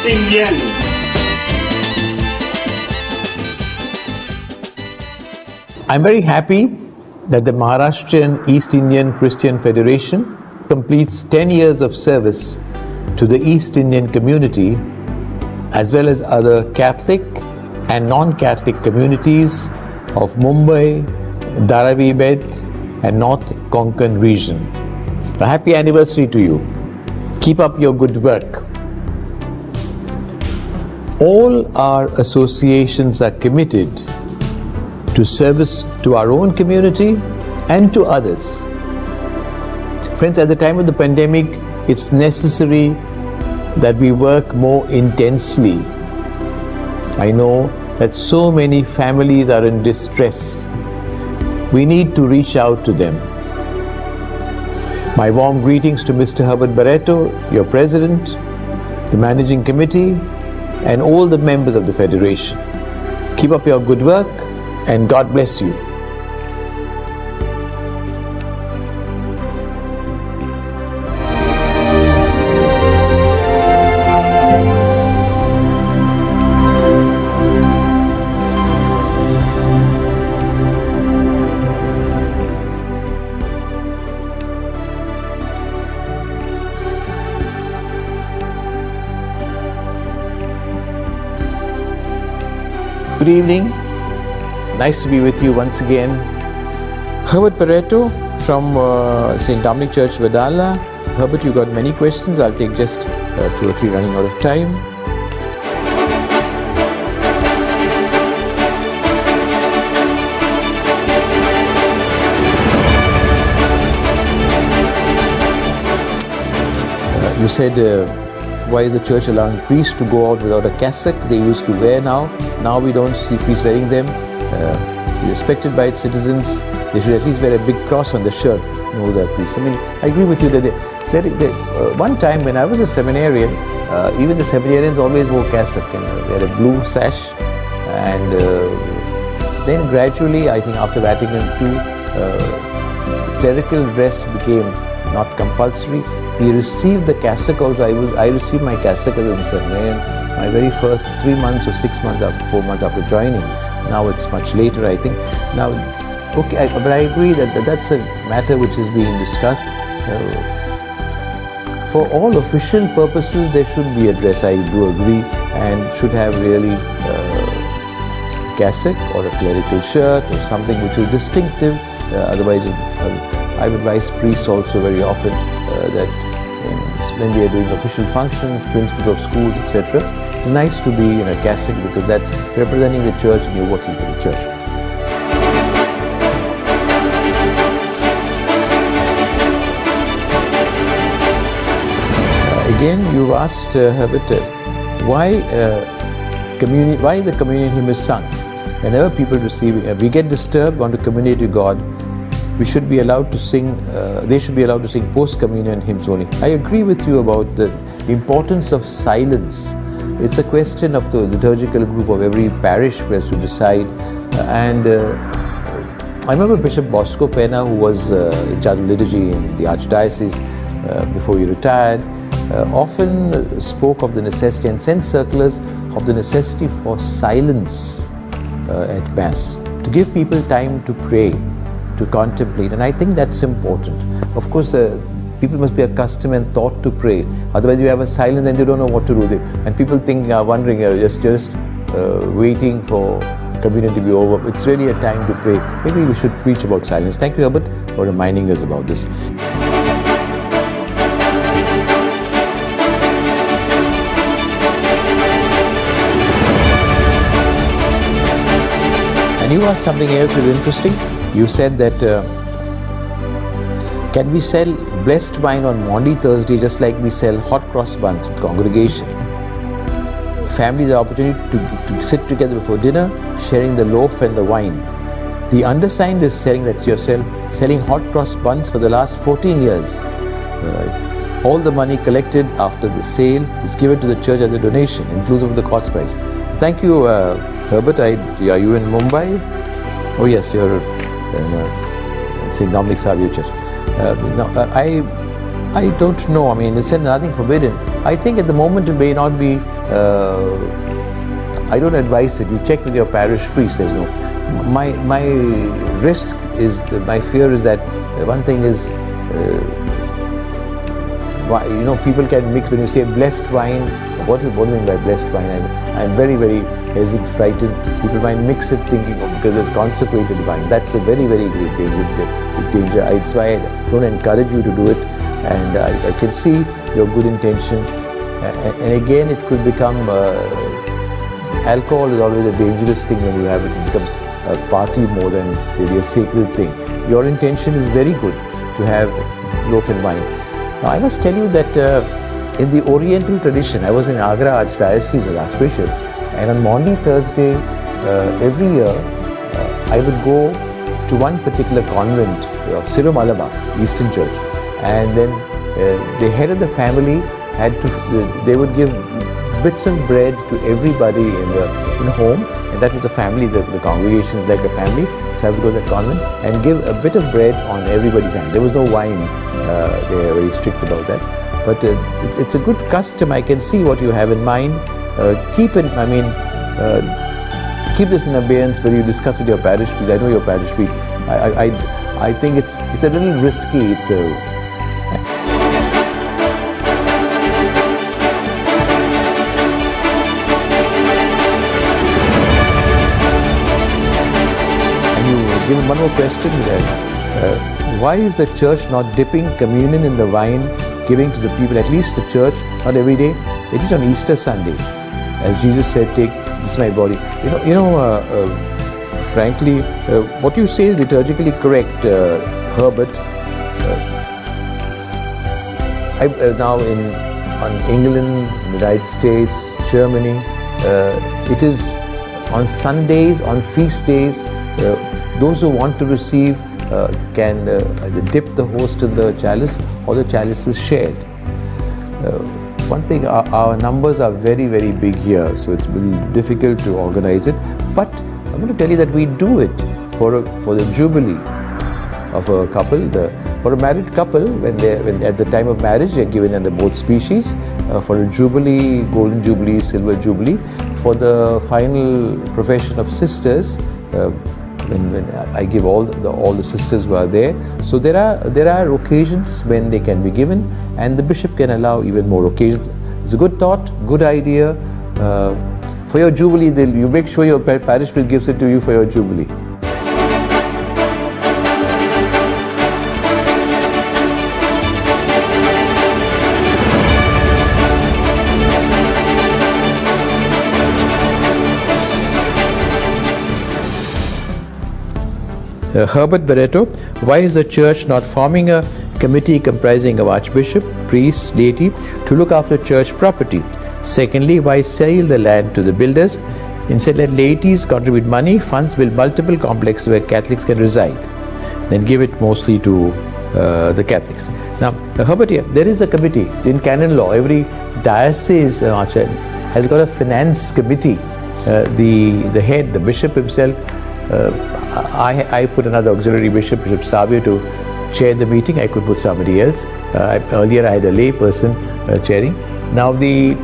Indian. I'm very happy that the Maharashtrian East Indian Christian Federation completes 10 years of service to the East Indian community as well as other Catholic and non-Catholic communities of Mumbai, Dharavi belt and North Konkan region. A happy anniversary to you. Keep up your good work. All our associations are committed to service to our own community and to others. Friends, at the time of the pandemic, it's necessary that we work more intensely. I know that so many families are in distress. We need to reach out to them. My warm greetings to Mr. Herbert Barretto, your president, the managing committee, and all the members of the Federation. Keep up your good work and God bless you. Good evening. Nice to be with you once again. Herbert Barretto from St. Dominic Church, Vedala. Herbert, you got many questions. I'll take just 2 or 3 running out of time. You said, why is the church allowing priests to go out without a cassock they used to wear now? Now we don't see priests wearing them. Respected by its citizens, they should at least wear a big cross on the shirt. No, they're priests. I mean, I agree with you that one time when I was a seminarian, even the seminarians always wore cassock. They had a blue sash, and then gradually, I think after Vatican II, clerical dress became not compulsory. We received the cassock also. I received my cassock as a seminarian my very first 3 months or 6 months after 4 months after joining. Now it's much later, I think. Now, okay, but I agree that that's a matter which is being discussed. For all official purposes, there should be a dress. I do agree, and should have really cassock or a clerical shirt or something which is distinctive. Otherwise, I've advised priests also very often that when they are doing official functions, principals of schools, etc., it's nice to be in a cassock because that's representing the church and you're working for the church. Again, you've asked Herbert, why the communion hymn is sung. Whenever people receive, we get disturbed, want to communicate to God, we should be allowed to sing, they should be allowed to sing post-communion hymns only. I agree with you about the importance of silence. It's a question of the liturgical group of every parish who has to decide. I remember Bishop Bosco Pena, who was in charge of liturgy in the Archdiocese before he retired, often spoke of the necessity and sent circulars of the necessity for silence at Mass, to give people time to pray, to contemplate, and I think that's important. Of course, people must be accustomed and taught to pray. Otherwise, you have a silence and they don't know what to do. And people think, wondering, just waiting for communion to be over. It's really a time to pray. Maybe we should preach about silence. Thank you, Herbert, for reminding us about this. And you asked something else really interesting. You said that can we sell blessed wine on Maundy Thursday just like we sell hot cross buns in congregation? Families have the opportunity to sit together before dinner, sharing the loaf and the wine. The undersigned is saying that you're selling hot cross buns for the last 14 years. All the money collected after the sale is given to the church as a donation, inclusive of the cost price. Thank you, Herbert. Are you in Mumbai? Oh yes, you're in St. Dominic Saviour Church. I don't know. I mean, it's nothing forbidden. I think at the moment it may not be I don't advise it. You check with your parish priest. There's no. My risk is, my fear is that one thing is, people can mix. When you say blessed wine, what do you mean by blessed wine? I'm very, very hesitant, frightened. People might mix it thinking, because it's consecrated wine. That's a very, very great danger. That's why I don't encourage you to do it. And I can see your good intention. And again, it could become, alcohol is always a dangerous thing when you have it. It becomes a party more than really a sacred thing. Your intention is very good to have loaf and wine. Now, I must tell you that in the Oriental tradition, I was in Agra Archdiocese as Archbishop, and on Maundy Thursday, every year, I would go to one particular convent of Syro Malabar, Eastern Church, and then the head of the family they would give bits of bread to everybody in the home, and that was the family, the congregation is like a family. So I would go to the convent and give a bit of bread on everybody's hand. There was no wine. They are very strict about that. But it's a good custom. I can see what you have in mind. Keep this in abeyance when you discuss with your parish priest. I know your parish priest. I think it's a little risky. Given one more question there. Why is the church not dipping communion in the wine, giving to the people, at least the church, not every day? It is on Easter Sunday. As Jesus said, take, this is my body. Frankly, what you say is liturgically correct, Herbert. Now on England, United States, Germany, it is on Sundays, on feast days, those who want to receive can either dip the host in the chalice, or the chalice is shared. One thing, our numbers are very, very big here, so it's really difficult to organize it. But I'm going to tell you that we do it for the jubilee of a couple. For a married couple, when at the time of marriage, they're given under both species. For a jubilee, golden jubilee, silver jubilee. For the final profession of sisters, when I give all the sisters who are there. So there are occasions when they can be given, and the bishop can allow even more occasions. It's a good thought, good idea. For your jubilee, you make sure your parish priest gives it to you for your jubilee. Herbert Barretto, why is the church not forming a committee comprising of archbishop, priests, laity to look after church property? Secondly, why sell the land to the builders? Instead, let laities contribute money, funds, build multiple complexes where Catholics can reside, then give it mostly to the Catholics. Now, Herbert, here, there is a committee in canon law. Every diocese has got a finance committee. The head, the bishop himself, I put another auxiliary bishop, Bishop Savio, to chair the meeting. I could put somebody else. Earlier I had a lay person chairing. Now there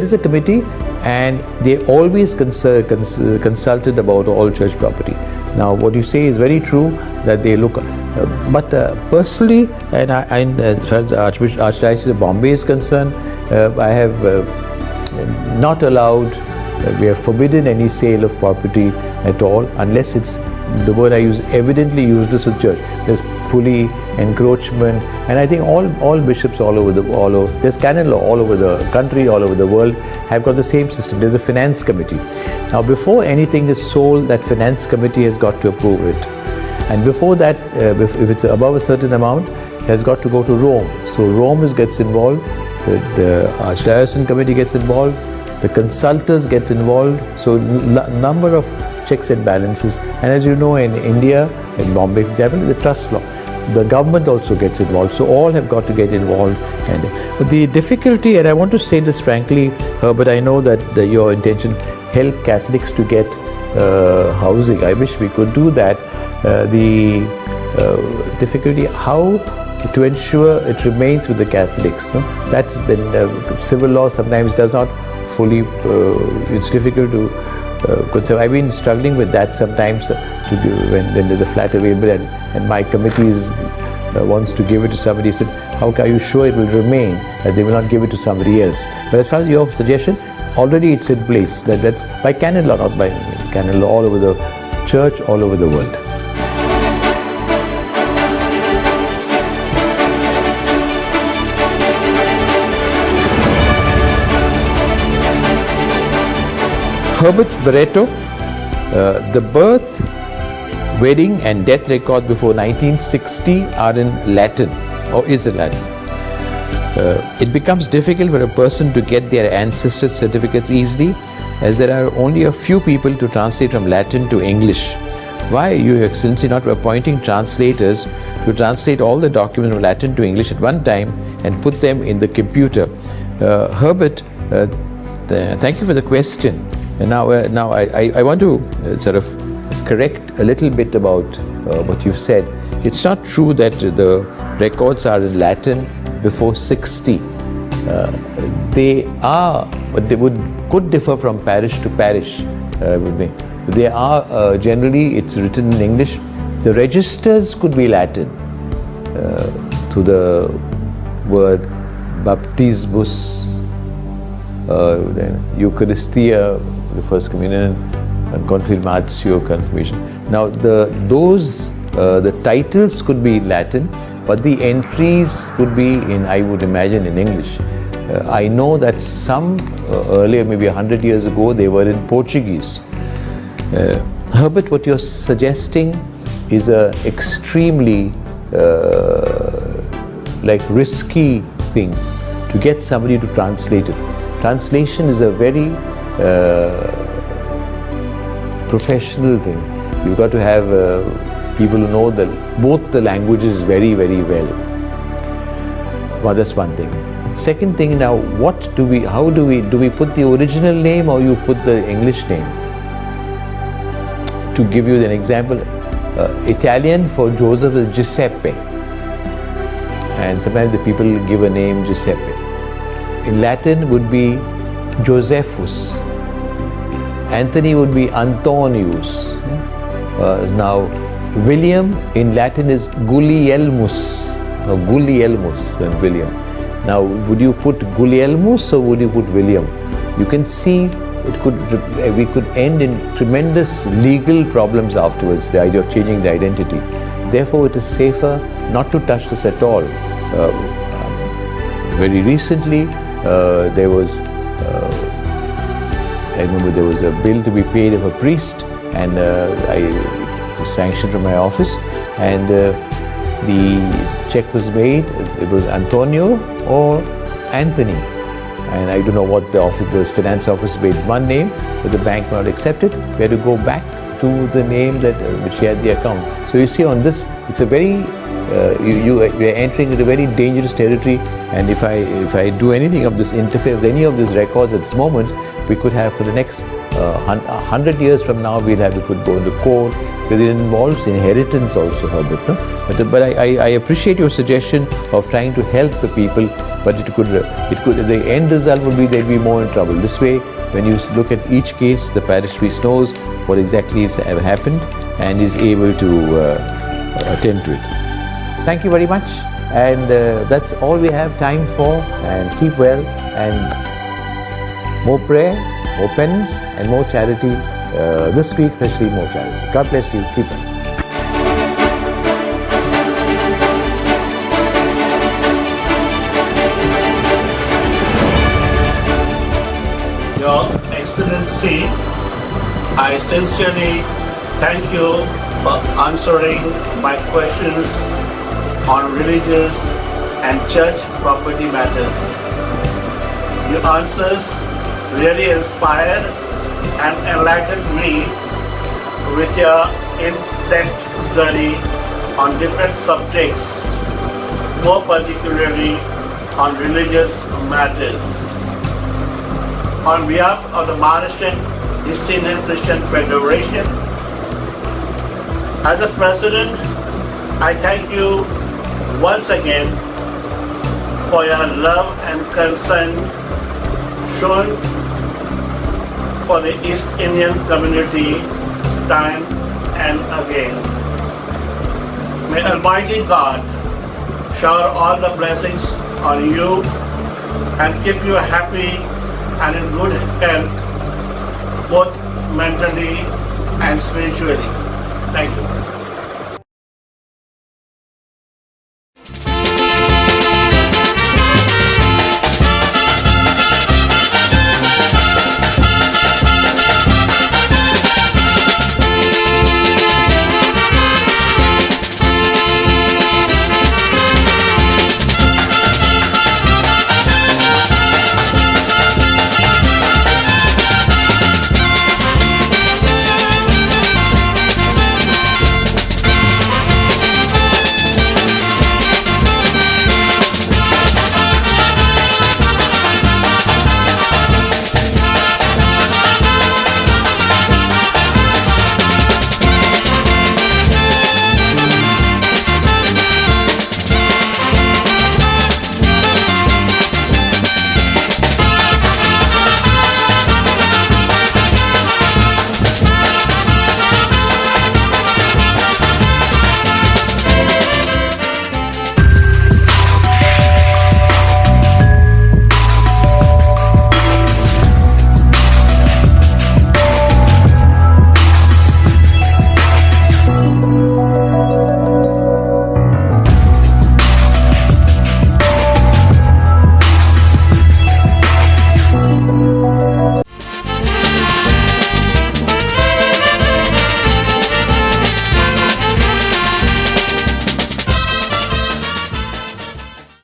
is a committee, and they always consulted about all church property. Now what you say is very true, that they look, but personally, and as far as the Archdiocese of Bombay is concerned, I have not allowed, we have forbidden any sale of property at all, unless it's, the word I use, evidently useless with church. There's fully encroachment, and I think all bishops all over there's canon law all over the country, all over the world, have got the same system. There's a finance committee. Now before anything is sold, that finance committee has got to approve it, and before that, if it's above a certain amount, it has got to go to Rome. So Rome gets involved, the Archdiocesan committee gets involved, the consultors get involved, so number of checks and balances. And as you know, in India, in Bombay, for example, the trust law, the government also gets involved. So all have got to get involved. And the difficulty, and I want to say this frankly, but I know that your intention, help Catholics to get housing. I wish we could do that. The difficulty, how to ensure it remains with the Catholics. No? That's then civil law sometimes does not fully, it's difficult to conceive. I've been struggling with that sometimes when there's a flat available and my committee wants to give it to somebody. Said, how are you sure it will remain, that they will not give it to somebody else? But as far as your suggestion, already it's in place. That's by canon law, not by canon law, all over the church, all over the world. Herbert Barretto, the birth, wedding and death record before 1960 are in Latin, or is in Latin. It becomes difficult for a person to get their ancestor certificates easily, as there are only a few people to translate from Latin to English. Why are you, Excellency, not appointing translators to translate all the documents from Latin to English at one time and put them in the computer? Herbert, thank you for the question. And now I want to sort of correct a little bit about what you've said. It's not true that the records are in Latin before 60. They are, but they could differ from parish to parish. They are generally, it's written in English. The registers could be Latin to the word baptismus, then Eucharistia, the first communion, and confirmatio, confirmation. Now the titles could be Latin, but the entries would be in, I would imagine, in English. I know that some earlier, maybe 100 years ago, they were in Portuguese. Herbert, what you're suggesting is a extremely risky thing, to get somebody to translate it. Translation is a very professional thing. You've got to have people who know both the languages very, very well. Well, that's one thing. Second thing, now, do we put the original name or you put the English name? To give you an example, Italian for Joseph is Giuseppe, and sometimes the people give a name Giuseppe. In Latin would be Josephus. Anthony would be Antonius. Now, William in Latin is Gulielmus. No, Gulielmus and William. Now, would you put Gulielmus or would you put William? You can see we could end in tremendous legal problems afterwards, the idea of changing the identity. Therefore, it is safer not to touch this at all. Very recently, there was, I remember there was a bill to be paid of a priest, and I was sanctioned from my office, and the check was made. It was Antonio or Anthony, and I don't know what the finance office made one name, but the bank will not accept it. We had to go back to the name which had the account. So you see, on this, it's a very you are entering into very dangerous territory. And if I do anything of this, interfere with any of these records at this moment, we could have, for the next 100 years from now, we'll have to go into court, because it involves inheritance also, Herbert. No? But I appreciate your suggestion of trying to help the people, but the end result would be they'd be more in trouble. This way, when you look at each case, the parish priest knows what exactly has happened and is able to attend to it. Thank you very much, and that's all we have time for. And keep well, and more prayer, more penance, and more charity. This week, especially more charity. God bless you. Keep well. Your Excellency, I sincerely thank you for answering my questions on religious and church property matters. Your answers really inspired and enlightened me with your in-depth study on different subjects, more particularly on religious matters. On behalf of the Maharashtrian East Indian Christian Federation, as a president, I thank you once again for your love and concern shown for the East Indian community time and again. May Almighty God shower all the blessings on you and keep you happy and in good health, both mentally and spiritually. Thank you.